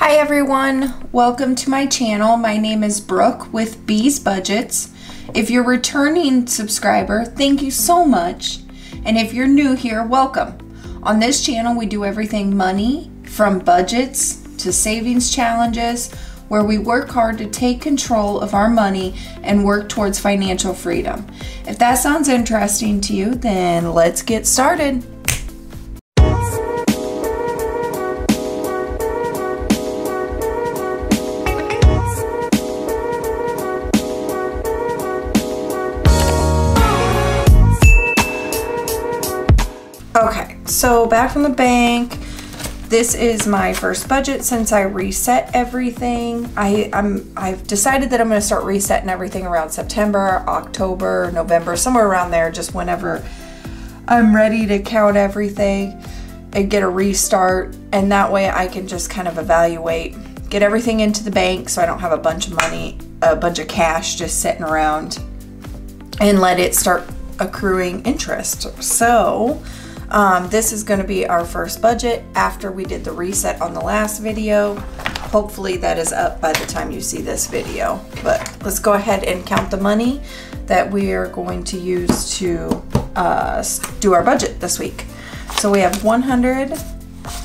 Hi everyone, welcome to my channel. My name is Brooke with Bees Budgets. If you're a returning subscriber, thank you so much. And if you're new here, welcome. On this channel, we do everything money, from budgets to savings challenges, where we work hard to take control of our money and work towards financial freedom. If that sounds interesting to you, then let's get started. Okay, so back from the bank. This is my first budget since I reset everything. I've decided that I'm going to start resetting everything around September, October, November, somewhere around there, just whenever I'm ready to count everything and get a restart. And that way I can just kind of evaluate, get everything into the bank so I don't have a bunch of money, a bunch of cash just sitting around, and let it start accruing interest. So this is going to be our first budget after we did the reset on the last video. Hopefully that is up by the time you see this video. But let's go ahead and count the money that we are going to use to do our budget this week. So we have 100,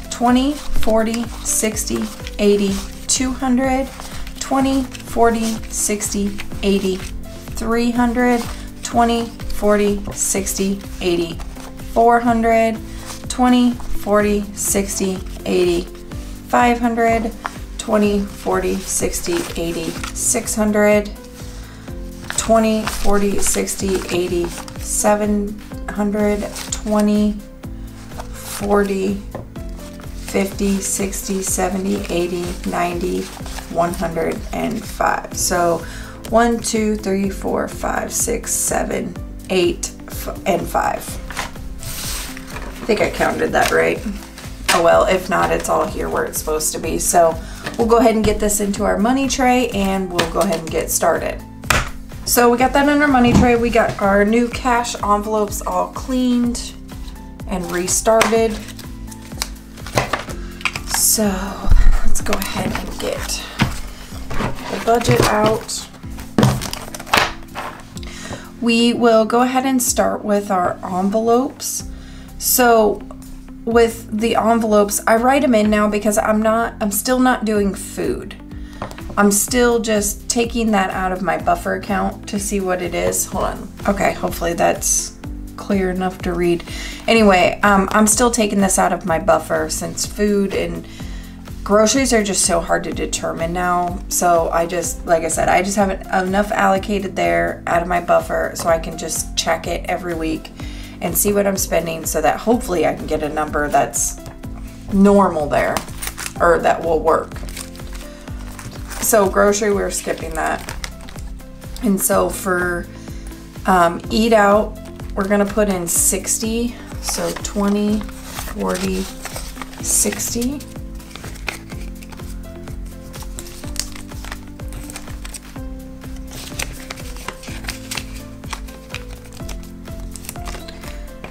20, 40, 60, 80, 200, 20, 40, 60, 80, 300, 20, 40, 60, 80, 400, 20, 40, 60, 80, 500, 20, 40, 60, 80, 600, 20, 40, 60, 80, 700, 20, 40, 50, 60, 70, 80, 90, 105. So 1, 2, 3, 4, 5, 6, 7, 8, and 5. I think I counted that right. Oh well, if not, it's all here where it's supposed to be. So we'll go ahead and get this into our money tray and we'll go ahead and get started. So we got that in our money tray. We got our new cash envelopes all cleaned and restarted. So let's go ahead and get the budget out. We will go ahead and start with our envelopes. So with the envelopes, I write them in now because I'm still not doing food. I'm still just taking that out of my buffer account to see what it is. Hold on. Okay, hopefully that's clear enough to read. Anyway, I'm still taking this out of my buffer since food and groceries are just so hard to determine now. So I just, like I said, I just have enough allocated there out of my buffer so I can just check it every week and see what I'm spending so that hopefully I can get a number that's normal there, or that will work. So grocery, we're skipping that. And so for eat out, we're gonna put in 60. So 20, 40, 60.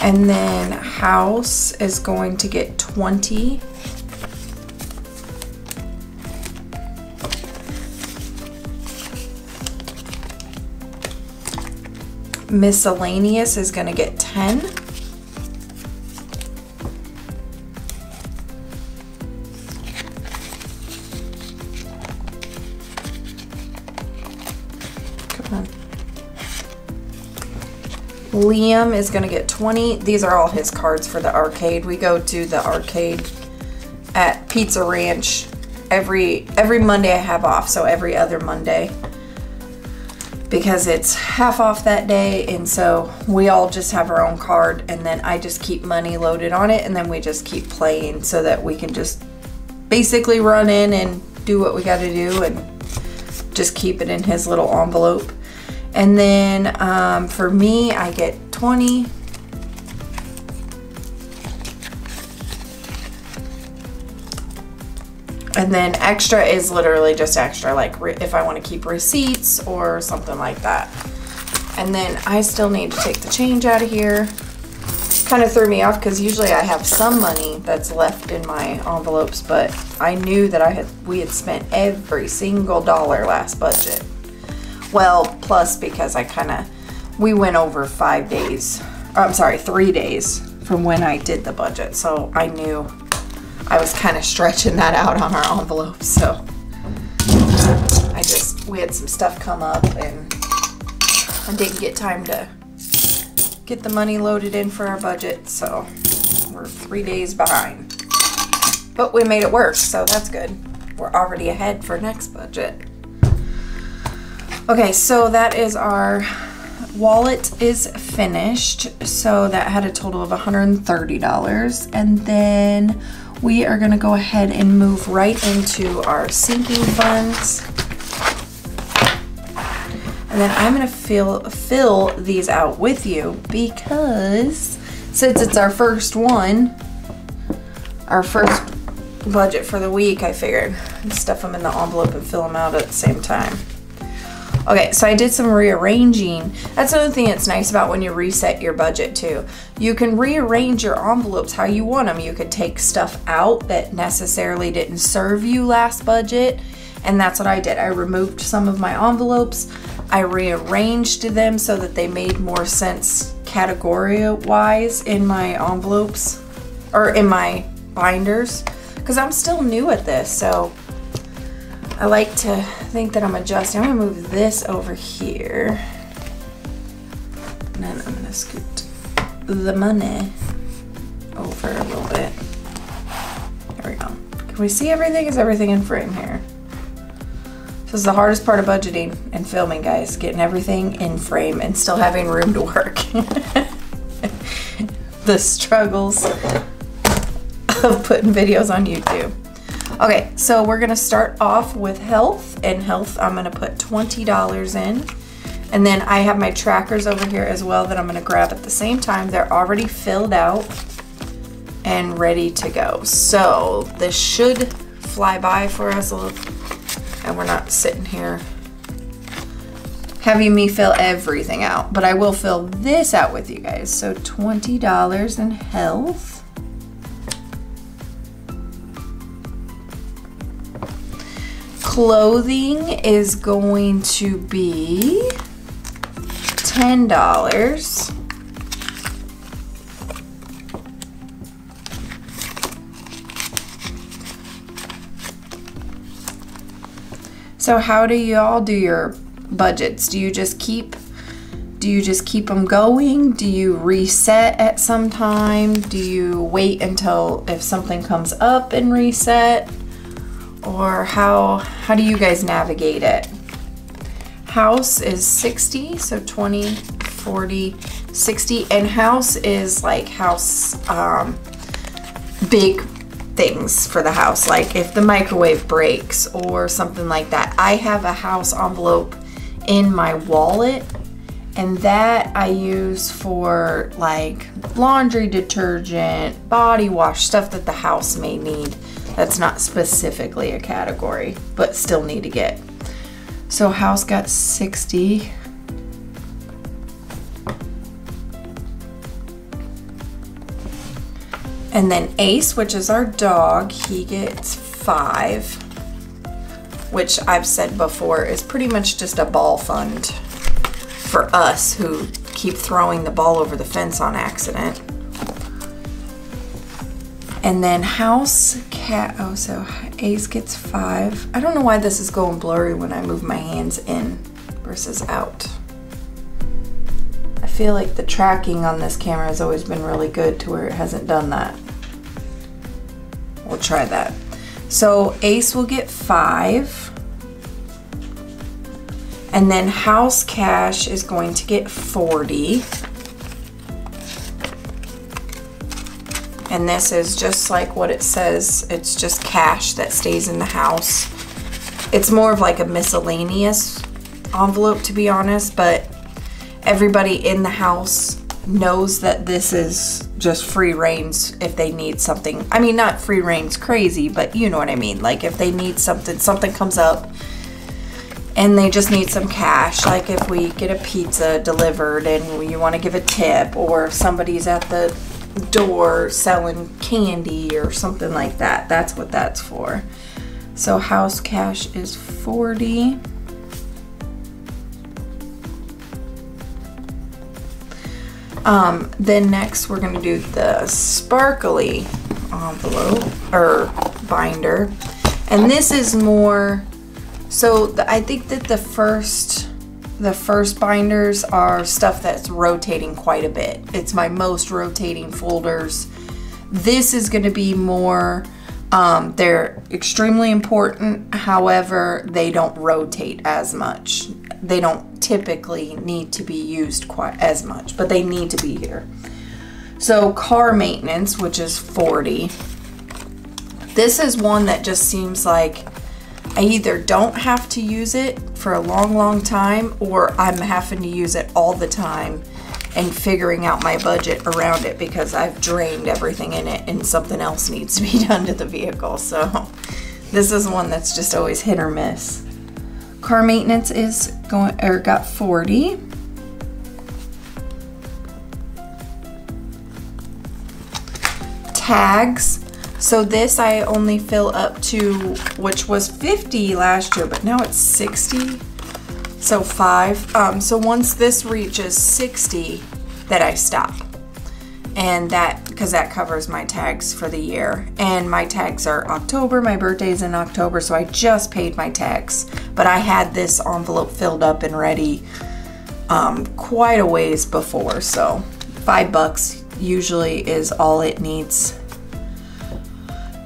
And then house is going to get 20. Miscellaneous is going to get 10. Come on. Liam is going to get 20. These are all his cards for the arcade. We go to the arcade at Pizza Ranch every Monday I have off, so every other Monday, because it's half off that day, and so we all just have our own card, and then I just keep money loaded on it, and then we just keep playing so that we can just basically run in and do what we got to do and just keep it in his little envelope. And then for me, I get 20. And then extra is literally just extra, like if I want to keep receipts or something like that. And then I still need to take the change out of here. kind of threw me off because usually I have some money that's left in my envelopes, but I knew that we had spent every single dollar last budget. Well, plus because we went over 5 days, I'm sorry, 3 days from when I did the budget. So I knew I was kind of stretching that out on our envelopes. So we had some stuff come up and I didn't get time to get the money loaded in for our budget. So we're 3 days behind, but we made it work. So that's good. We're already ahead for next budget. Okay, so that is our wallet is finished. So that had a total of $130. And then we are gonna go ahead and move right into our sinking funds. And then I'm gonna fill these out with you because since it's our first one, our first budget for the week, I figured I'd stuff them in the envelope and fill them out at the same time. Okay, so I did some rearranging. That's another thing that's nice about when you reset your budget too. You can rearrange your envelopes how you want them. You could take stuff out that necessarily didn't serve you last budget, and that's what I did. I removed some of my envelopes. I rearranged them so that they made more sense category-wise in my envelopes, or in my binders, because I'm still new at this, so I like to think that I'm adjusting. I'm gonna move this over here. And then I'm gonna scoot the money over a little bit. There we go. Can we see everything? Is everything in frame here? This is the hardest part of budgeting and filming, guys. Getting everything in frame and still having room to work. The struggles of putting videos on YouTube. Okay, so we're gonna start off with health. In health, I'm gonna put $20 in. And then I have my trackers over here as well that I'm gonna grab at the same time. They're already filled out and ready to go. So this should fly by for us a little, and we're not sitting here having me fill everything out, but I will fill this out with you guys. So $20 in health. Clothing is going to be $10. So how do y'all do your budgets? Do you just keep them going? Do you reset at some time? Do you wait until if something comes up and reset? Or how do you guys navigate it? House is 60, so 20, 40, 60, and house is like house, big things for the house, like if the microwave breaks or something like that. I have a house envelope in my wallet, and that I use for like laundry detergent, body wash, stuff that the house may need. That's not specifically a category, but still need to get. So house got 60. And then Ace, which is our dog, he gets 5, which I've said before is pretty much just a ball fund for us who keep throwing the ball over the fence on accident. And then house cat, oh, so Ace gets 5. I don't know why this is going blurry when I move my hands in versus out. I feel like the tracking on this camera has always been really good to where it hasn't done that. We'll try that. So Ace will get 5. And then house cash is going to get 40. And this is just like what it says. It's just cash that stays in the house. It's more of like a miscellaneous envelope, to be honest, but everybody in the house knows that this is just free reigns if they need something. I mean, not free reigns crazy, but you know what I mean. Like if they need something, something comes up and they just need some cash. Like if we get a pizza delivered and you want to give a tip, or if somebody's at the door selling candy or something like that. That's what that's for. So house cash is 40. Then next we're gonna do the sparkly envelope or binder, and this is more, so I think that the first binders are stuff that's rotating quite a bit. It's my most rotating folders. This is gonna be more, they're extremely important, however, they don't rotate as much. They don't typically need to be used quite as much, but they need to be here. So car maintenance, which is 40. This is one that just seems like I either don't have to use it for a long time, or I'm having to use it all the time and figuring out my budget around it because I've drained everything in it and something else needs to be done to the vehicle. So this is one that's just always hit or miss. Car maintenance is got 40. Tags. So this I only fill up to, which was 50 last year, but now it's 60. So 5. So once this reaches 60, that I stop. And that, because that covers my tags for the year. And my tags are October, my birthday's in October, so I just paid my tags. But I had this envelope filled up and ready quite a ways before, so $5 usually is all it needs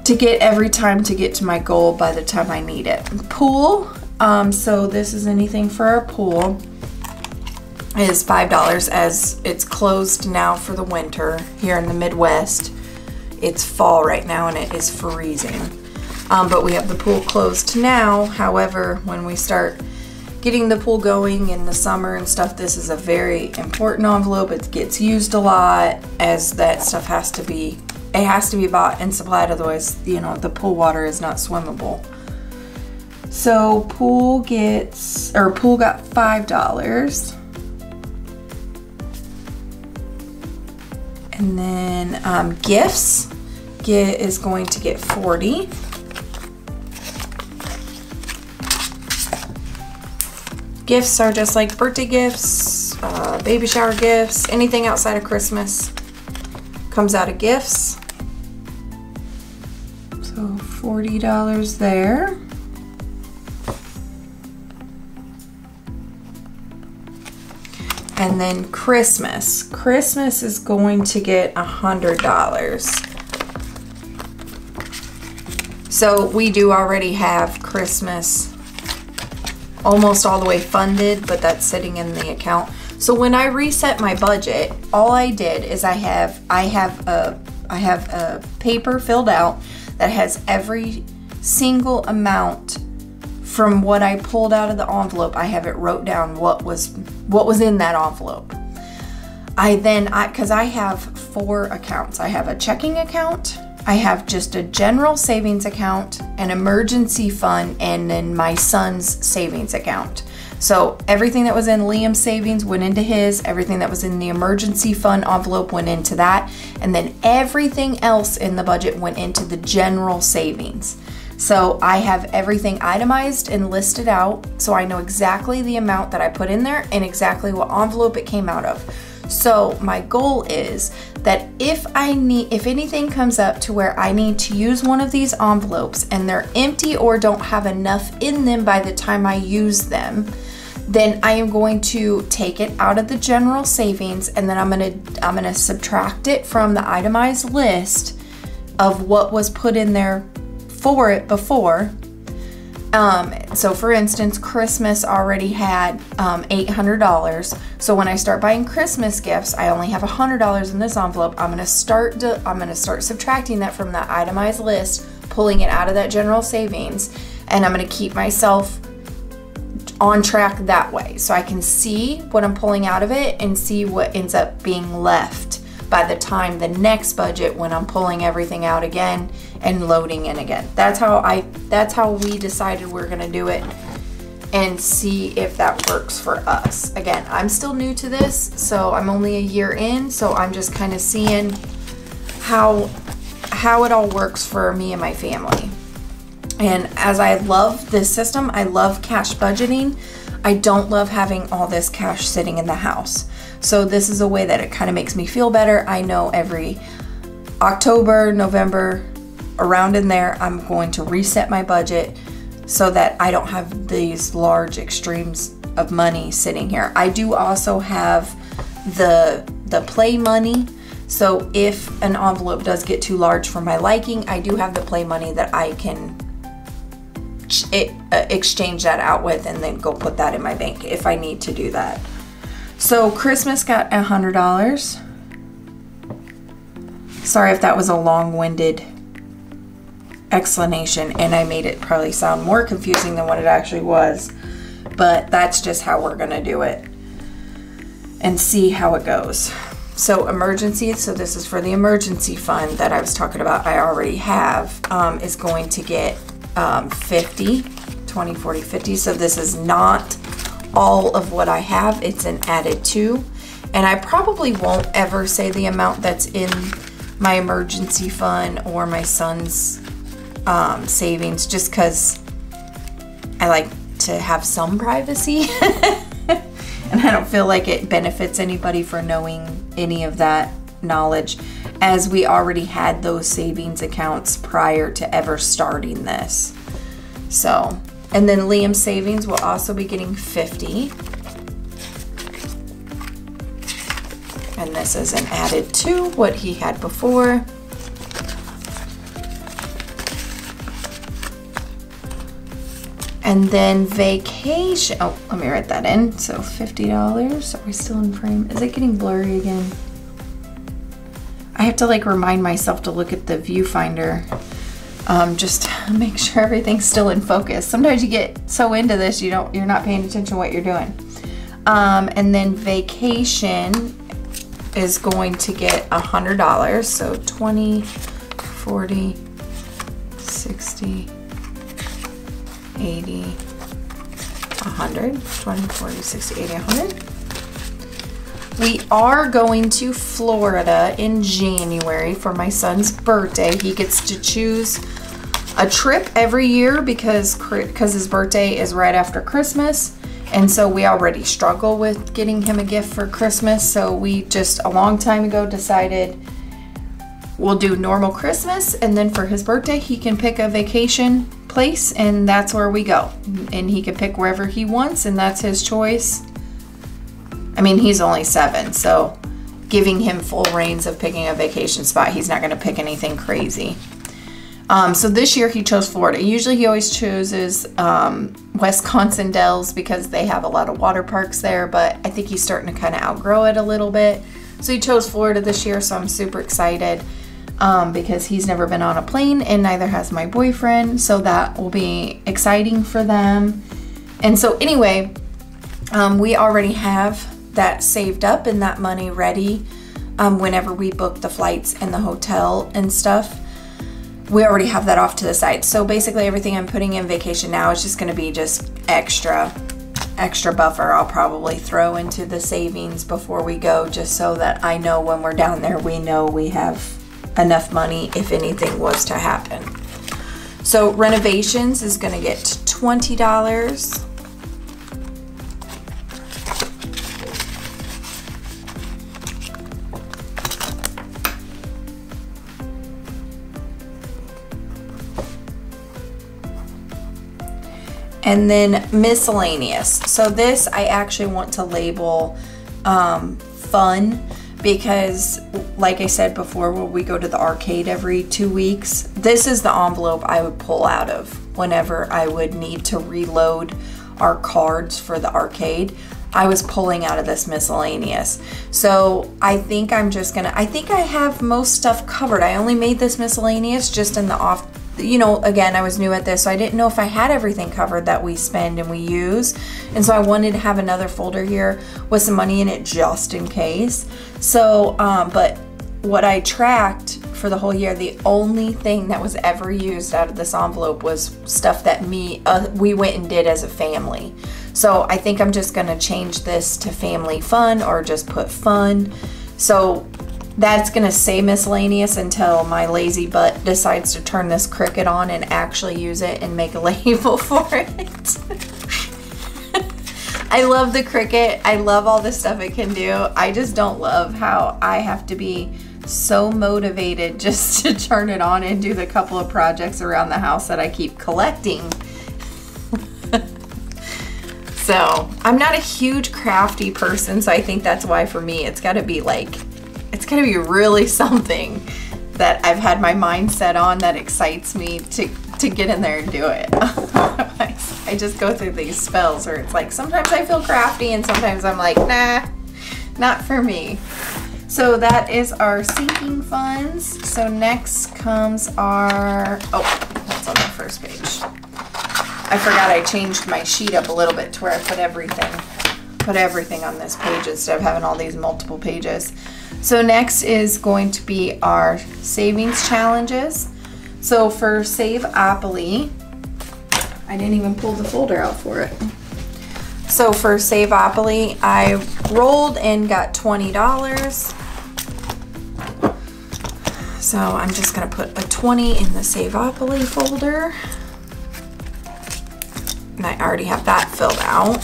to get every time to get to my goal by the time I need it. Pool, so this is anything for our pool, is $5 as it's closed now for the winter here in the Midwest. It's fall right now and it is freezing. But we have the pool closed now. However, when we start getting the pool going in the summer and stuff, this is a very important envelope. It gets used a lot, as that stuff has to be bought and supplied, otherwise, you know, the pool water is not swimmable. So pool got $5. And then gifts is going to get 40. Gifts are just like birthday gifts, baby shower gifts, anything outside of Christmas comes out of gifts. So $40 there. And then Christmas. Christmas is going to get $100. So we do already have Christmas almost all the way funded, but that's sitting in the account. So when I reset my budget, all I did is I have a paper filled out that has every single amount from what I pulled out of the envelope. I have it wrote down what was in that envelope. Because I have 4 accounts. I have a checking account, I have just a general savings account, an emergency fund, and then my son's savings account. So everything that was in Liam's savings went into his, everything that was in the emergency fund envelope went into that, and then everything else in the budget went into the general savings. So I have everything itemized and listed out, so I know exactly the amount that I put in there and exactly what envelope it came out of. So my goal is that if anything comes up to where I need to use one of these envelopes and they're empty or don't have enough in them by the time I use them, then I am going to take it out of the general savings, and then I'm gonna subtract it from the itemized list of what was put in there for it before. So for instance, Christmas already had $800. So when I start buying Christmas gifts, I only have $100 in this envelope. I'm gonna start subtracting that from that itemized list, pulling it out of that general savings, and I'm gonna keep myself on track that way, so I can see what I'm pulling out of it and see what ends up being left by the time the next budget, when I'm pulling everything out again and loading in again. That's how we decided we're gonna do it, and see if that works for us. Again, I'm still new to this, so I'm only a year in, so I'm just kind of seeing how it all works for me and my family. And as I love this system, I love cash budgeting, I don't love having all this cash sitting in the house. So this is a way that it kind of makes me feel better. I know every October, November, around in there, I'm going to reset my budget so that I don't have these large extremes of money sitting here. I do also have the play money. So if an envelope does get too large for my liking, I do have the play money that I can exchange that out with and then go put that in my bank if I need to do that. So Christmas got $100. Sorry if that was a long-winded explanation and I made it probably sound more confusing than what it actually was, but that's just how we're gonna do it and see how it goes. So emergency, so this is for the emergency fund that I was talking about, I already have, is going to get 50, 20, 40, 50. So this is not all of what I have, it's an added to. And I probably won't ever say the amount that's in my emergency fund or my son's savings, just because I like to have some privacy. And I don't feel like it benefits anybody for knowing any of that knowledge, as we already had those savings accounts prior to ever starting this. So, and then Liam's savings will also be getting 50. And this is an added to what he had before. And then vacation, oh, let me write that in. So $50, are we still in frame? Is it getting blurry again? I have to like remind myself to look at the viewfinder, just to make sure everything's still in focus. Sometimes you get so into this, you're not paying attention to what you're doing. And then vacation is going to get $100. So 20, 40, 60, 80, 100, 20, 40, 60, 80, 100. We are going to Florida in January for my son's birthday. He gets to choose a trip every year because his birthday is right after Christmas. And so we already struggle with getting him a gift for Christmas. So we just a long time ago decided we'll do normal Christmas, and then for his birthday, he can pick a vacation place and that's where we go. And he can pick wherever he wants and that's his choice. I mean, he's only 7, so giving him full reins of picking a vacation spot, he's not gonna pick anything crazy. So this year he chose Florida. Usually he always chooses Wisconsin Dells because they have a lot of water parks there, but I think he's starting to kind of outgrow it a little bit. So he chose Florida this year, so I'm super excited because he's never been on a plane and neither has my boyfriend, so that will be exciting for them. And so anyway, we already have that saved up and that money ready whenever we book the flights and the hotel and stuff. We already have that off to the side. So basically everything I'm putting in vacation now is just gonna be just extra buffer I'll probably throw into the savings before we go, just so that I know when we're down there, we know we have enough money if anything was to happen. So renovations is gonna get $20. And then miscellaneous. So this I actually want to label fun, because like I said before, when we go to the arcade every 2 weeks, this is the envelope I would pull out of whenever I would need to reload our cards for the arcade. I was pulling out of this miscellaneous. So I think I'm just gonna, I think I have most stuff covered. I only made this miscellaneous just in the off, you know, again, I was new at this, so I didn't know if I had everything covered that we spend and we use. And so I wanted to have another folder here with some money in it just in case. So, but what I tracked for the whole year, the only thing that was ever used out of this envelope was stuff that we went and did as a family. So I think I'm just gonna change this to family fun or just put fun. So that's gonna say miscellaneous until my lazy butt decides to turn this Cricut on and actually use it and make a label for it. I love the Cricut. I love all the stuff it can do. I just don't love how I have to be so motivated just to turn it on and do the couple of projects around the house that I keep collecting. So I'm not a huge crafty person, so I think that's why for me it's gotta be like, it's gotta be really something that I've had my mind set on that excites me to get in there and do it. I just go through these spells where it's like sometimes I feel crafty and sometimes I'm like, nah, not for me. So that is our sinking funds. So next comes our, oh, that's on the first page. I forgot I changed my sheet up a little bit to where I put everything on this page instead of having all these multiple pages. So next is going to be our savings challenges. So for Save-Opoly, I didn't even pull the folder out for it. So for Save-Opoly, I rolled and got $20. So I'm just gonna put a 20 in the Save-Opoly folder. And I already have that filled out.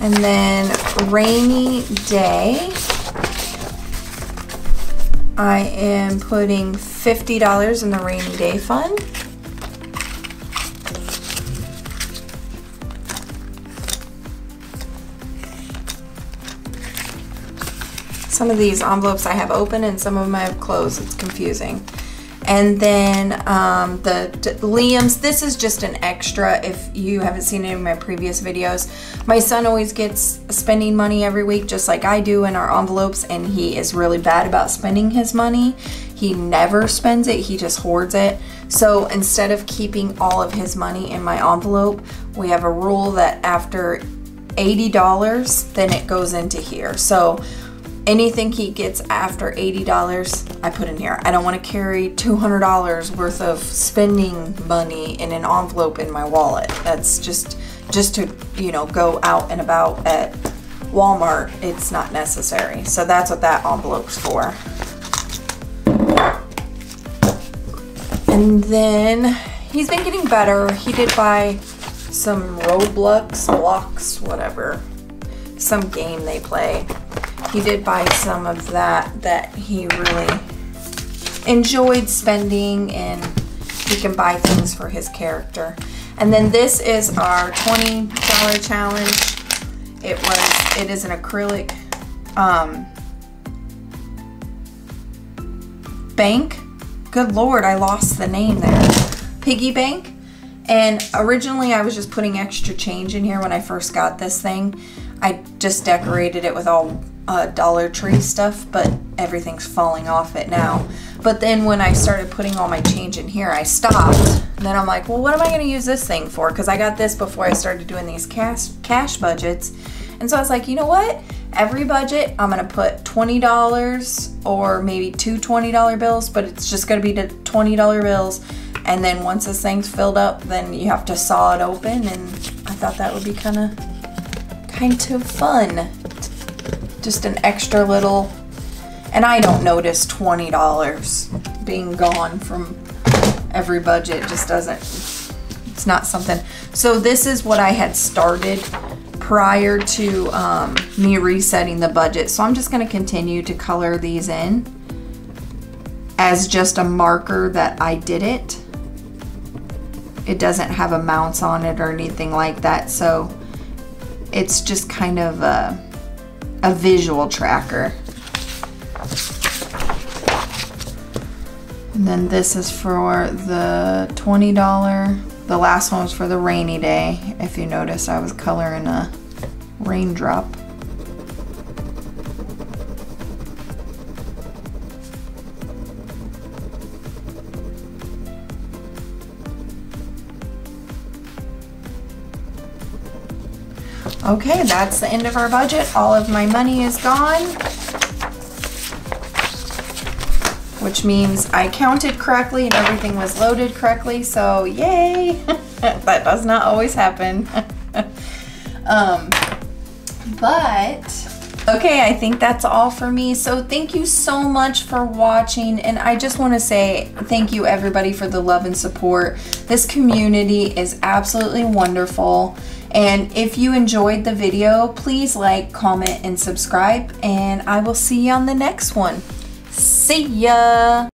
And then rainy day, I am putting $50 in the rainy day fund. Some of these envelopes I have open and some of them I have closed. It's confusing. And then Liam's, this is just an extra if you haven't seen any of my previous videos. My son always gets spending money every week just like I do in our envelopes, and he is really bad about spending his money. He never spends it, he just hoards it. So instead of keeping all of his money in my envelope, we have a rule that after $80, then it goes into here. So anything he gets after $80, I put in here. I don't want to carry $200 worth of spending money in an envelope in my wallet. That's just to, you know, go out and about at Walmart. It's not necessary. So that's what that envelope's for. And then he's been getting better. He did buy some blocks, whatever, some game they play. He did buy some of that he really enjoyed spending, and he can buy things for his character. And then this is our $20 challenge. It is an acrylic bank. Good Lord, I lost the name there. Piggy bank. And originally I was just putting extra change in here when I first got this thing. I just decorated it with all Dollar Tree stuff, but everything's falling off it now. But then when I started putting all my change in here, I stopped. And then I'm like, well, what am I going to use this thing for? Because I got this before I started doing these cash budgets. And so I was like, you know what? Every budget, I'm going to put $20 or maybe two $20 bills, but it's just going to be the $20 bills. And then once this thing's filled up, then you have to saw it open. And I thought that would be kind of fun. Just an extra little, and I don't notice $20 being gone from every budget. Just doesn't, it's not something. So this is what I had started prior to me resetting the budget. So I'm just going to continue to color these in as just a marker that I did it. It doesn't have amounts on it or anything like that. So it's just kind of a visual tracker. And then this is for the $20. The last one was for the rainy day. If you notice, I was coloring a raindrop. Okay, that's the end of our budget. All of my money is gone, which means I counted correctly and everything was loaded correctly, so yay! That does not always happen. But Okay, I think that's all for me. So thank you so much for watching. And I just want to say thank you everybody for the love and support. This community is absolutely wonderful. And if you enjoyed the video, please like, comment, and subscribe. And I will see you on the next one. See ya!